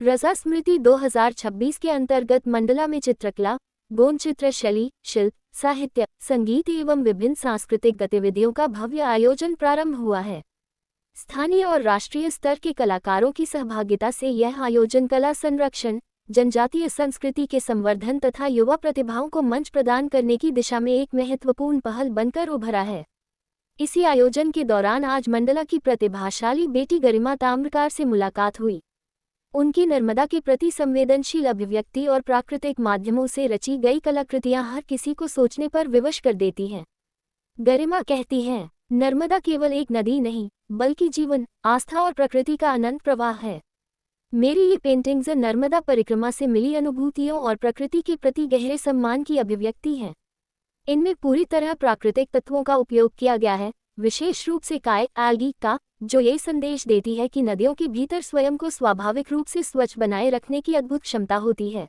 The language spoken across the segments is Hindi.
रजा स्मृति 2026 के अंतर्गत मंडला में चित्रकला, गोंड चित्र शैली, शिल्प, साहित्य, संगीत एवं विभिन्न सांस्कृतिक गतिविधियों का भव्य आयोजन प्रारंभ हुआ है। स्थानीय और राष्ट्रीय स्तर के कलाकारों की सहभागिता से यह आयोजन कला संरक्षण, जनजातीय संस्कृति के संवर्धन तथा युवा प्रतिभाओं को मंच प्रदान करने की दिशा में एक महत्वपूर्ण पहल बनकर उभरा है। इसी आयोजन के दौरान आज मंडला की प्रतिभाशाली बेटी गरिमा ताम्रकार से मुलाकात हुई। उनकी नर्मदा के प्रति संवेदनशील अभिव्यक्ति और प्राकृतिक माध्यमों से रची गई कलाकृतियां हर किसी को सोचने पर विवश कर देती हैं। गरिमा कहती हैं, नर्मदा केवल एक नदी नहीं, बल्कि जीवन, आस्था और प्रकृति का अनंत प्रवाह है। मेरी ये पेंटिंग्स नर्मदा परिक्रमा से मिली अनुभूतियों और प्रकृति के प्रति गहरे सम्मान की अभिव्यक्ति हैं। इनमें पूरी तरह प्राकृतिक तत्वों का उपयोग किया गया है, विशेष रूप से एल्गी का, जो ये संदेश देती है कि नदियों के भीतर स्वयं को स्वाभाविक रूप से स्वच्छ बनाए रखने की अद्भुत क्षमता होती है।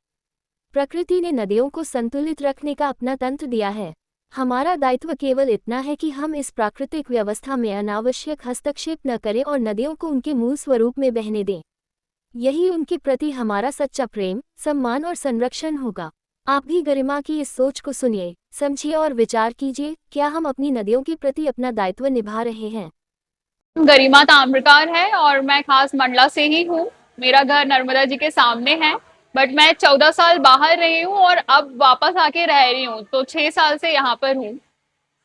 प्रकृति ने नदियों को संतुलित रखने का अपना तंत्र दिया है। हमारा दायित्व केवल इतना है कि हम इस प्राकृतिक व्यवस्था में अनावश्यक हस्तक्षेप न करें और नदियों को उनके मूल स्वरूप में बहने दें। यही उनके प्रति हमारा सच्चा प्रेम, सम्मान और संरक्षण होगा। आप भी गरिमा की इस सोच को सुनिए, समझिए और विचार कीजिए, क्या हम अपनी नदियों के प्रति अपना दायित्व निभा रहे हैं? गरिमा ताम्रकार है और मैं खास मंडला से ही हूँ। मेरा घर नर्मदा जी के सामने है, बट मैं 14 साल बाहर रही हूँ और अब वापस आके रह रही हूँ, तो 6 साल से यहाँ पर हूँ।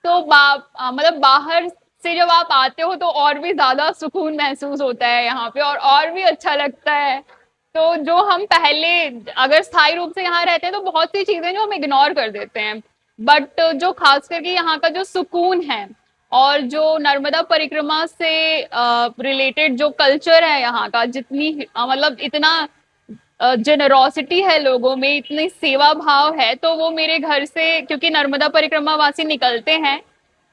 तो मतलब बाहर से जब आप आते हो तो और भी ज्यादा सुकून महसूस होता है यहाँ पे, और भी अच्छा लगता है। तो जो हम पहले अगर स्थायी रूप से यहाँ रहते हैं तो बहुत सी चीजें जो हम इग्नोर कर देते हैं, बट जो खास करके यहाँ का जो सुकून है और जो नर्मदा परिक्रमा से रिलेटेड जो कल्चर है यहाँ का, जितनी मतलब इतना जेनरोसिटी है लोगों में, इतनी सेवा भाव है, तो वो मेरे घर से, क्योंकि नर्मदा परिक्रमा वासी निकलते हैं,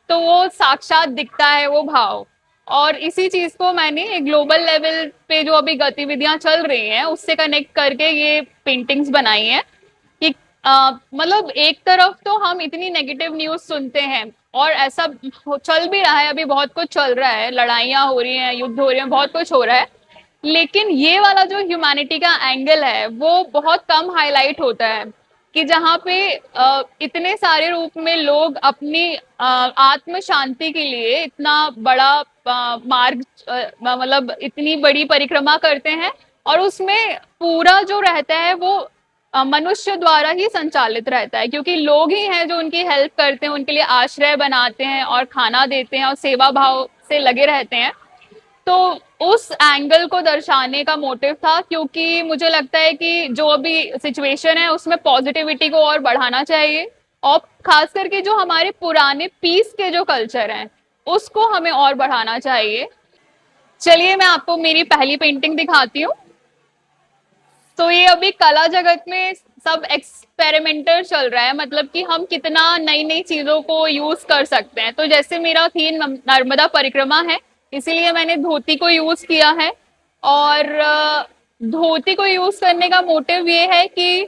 तो वो साक्षात दिखता है वो भाव। और इसी चीज को मैंने ग्लोबल लेवल पे जो अभी गतिविधियां चल रही हैं उससे कनेक्ट करके ये पेंटिंग्स बनाई हैं कि मतलब एक तरफ तो हम इतनी नेगेटिव न्यूज सुनते हैं और ऐसा चल भी रहा है, अभी बहुत कुछ चल रहा है, लड़ाइयां हो रही हैं, युद्ध हो रहे हैं, बहुत कुछ हो रहा है, लेकिन ये वाला जो ह्यूमैनिटी का एंगल है वो बहुत कम हाईलाइट होता है कि जहाँ पे इतने सारे रूप में लोग अपनी आत्म शांति के लिए इतना बड़ा मार्ग, मतलब इतनी बड़ी परिक्रमा करते हैं, और उसमें पूरा जो रहता है वो मनुष्य द्वारा ही संचालित रहता है, क्योंकि लोग ही हैं जो उनकी हेल्प करते हैं, उनके लिए आश्रय बनाते हैं और खाना देते हैं और सेवा भाव से लगे रहते हैं। तो उस एंगल को दर्शाने का मोटिव था, क्योंकि मुझे लगता है कि जो अभी सिचुएशन है उसमें पॉजिटिविटी को और बढ़ाना चाहिए, और खास करके जो हमारे पुराने पीस के जो कल्चर हैं उसको हमें और बढ़ाना चाहिए। चलिए मैं आपको मेरी पहली पेंटिंग दिखाती हूँ। तो ये अभी कला जगत में सब एक्सपेरिमेंटर चल रहा है, मतलब कि हम कितना नई नई चीजों को यूज कर सकते हैं। तो जैसे मेरा थीम नर्मदा परिक्रमा है, इसीलिए मैंने धोती को यूज किया है। और धोती को यूज करने का मोटिव ये है कि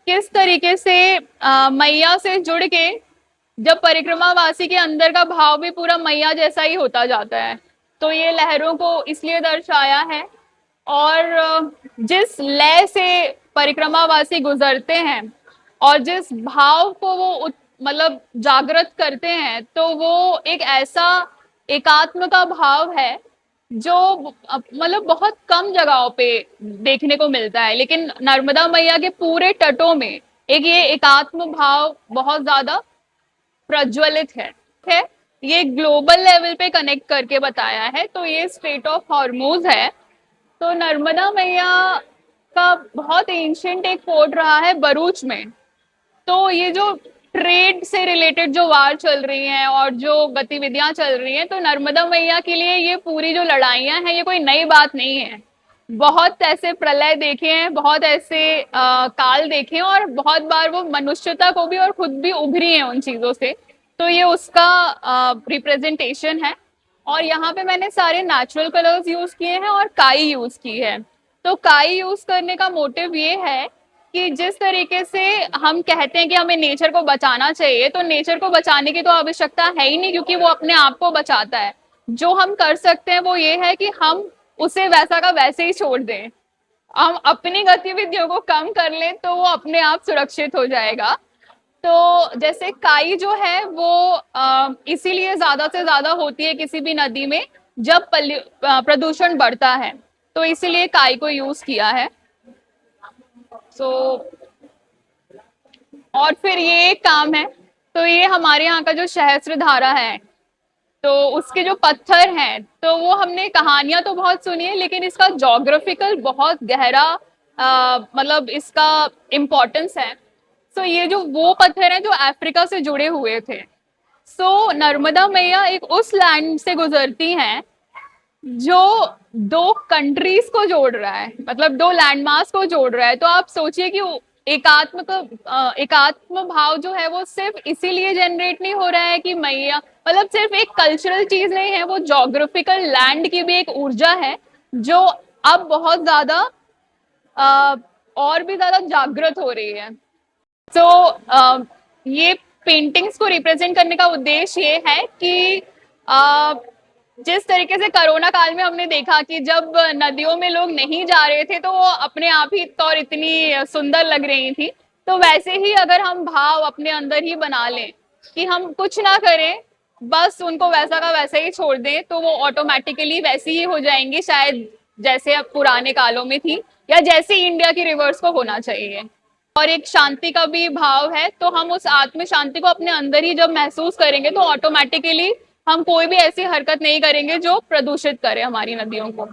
किस तरीके से मैया से जुड़ के, जब परिक्रमावासी के अंदर का भाव भी पूरा मैया जैसा ही होता जाता है, तो ये लहरों को इसलिए दर्शाया है। और जिस लय से परिक्रमावासी गुजरते हैं और जिस भाव को वो मतलब जागृत करते हैं, तो वो एक ऐसा एकात्म का भाव है जो मतलब बहुत कम जगहों पे देखने को मिलता है, लेकिन नर्मदा मैया के पूरे तटों में एक ये एकात्म भाव बहुत ज्यादा प्रज्वलित है। ये ग्लोबल लेवल पे कनेक्ट करके बताया है। तो ये स्ट्रेट ऑफ हॉर्मोज है। तो नर्मदा मैया का बहुत एंशिएंट एक फोर्ट रहा है भरूच में। तो ये जो ट्रेड से रिलेटेड जो वार चल रही हैं और जो गतिविधियां चल रही हैं, तो नर्मदा मैया के लिए ये पूरी जो लड़ाइयां हैं ये कोई नई बात नहीं है। बहुत ऐसे प्रलय देखे हैं, बहुत ऐसे काल देखे हैं, और बहुत बार वो मनुष्यता को भी और खुद भी उभरी हैं उन चीजों से। तो ये उसका रिप्रेजेंटेशन है। और यहाँ पे मैंने सारे नेचुरल कलर्स यूज किए हैं और काई यूज की है। तो काई यूज करने का मोटिव ये है कि जिस तरीके से हम कहते हैं कि हमें नेचर को बचाना चाहिए, तो नेचर को बचाने की तो आवश्यकता है ही नहीं, क्योंकि वो अपने आप को बचाता है। जो हम कर सकते हैं वो ये है कि हम उसे वैसा का वैसे ही छोड़ दें। हम अपनी गतिविधियों को कम कर लें तो वो अपने आप सुरक्षित हो जाएगा। तो जैसे काई जो है वो इसीलिए ज्यादा से ज्यादा होती है किसी भी नदी में जब प्रदूषण बढ़ता है, तो इसीलिए काई को यूज किया है। सो और फिर ये एक काम है, तो ये हमारे यहाँ का जो सहस्त्रधारा है, तो उसके जो पत्थर हैं, तो वो हमने कहानियां तो बहुत सुनी है, लेकिन इसका जोग्राफिकल बहुत गहरा मतलब इसका इम्पोर्टेंस है। सो ये जो वो पत्थर हैं जो अफ्रीका से जुड़े हुए थे। सो नर्मदा मैया एक उस लैंड से गुजरती हैं जो दो कंट्रीज को जोड़ रहा है, मतलब दो लैंडमार्क्स को जोड़ रहा है। तो आप सोचिए कि एकात्म भाव जो है वो सिर्फ इसीलिए जनरेट नहीं हो रहा है कि मैया, मतलब सिर्फ एक कल्चरल चीज नहीं है, वो जोग्राफिकल लैंड की भी एक ऊर्जा है जो अब बहुत ज्यादा और भी ज्यादा जागृत हो रही है। सो ये पेंटिंग्स को रिप्रेजेंट करने का उद्देश्य ये है कि जिस तरीके से कोरोना काल में हमने देखा कि जब नदियों में लोग नहीं जा रहे थे तो वो अपने आप ही तौर इतनी सुंदर लग रही थी, तो वैसे ही अगर हम भाव अपने अंदर ही बना लें कि हम कुछ ना करें, बस उनको वैसा का वैसा ही छोड़ दें, तो वो ऑटोमेटिकली वैसी ही हो जाएंगी, शायद जैसे अब पुराने कालों में थी या जैसे इंडिया की रिवर्स को होना चाहिए। और एक शांति का भी भाव है, तो हम उस आत्म शांति को अपने अंदर ही जब महसूस करेंगे तो ऑटोमेटिकली हम कोई भी ऐसी हरकत नहीं करेंगे जो प्रदूषित करे हमारी नदियों को।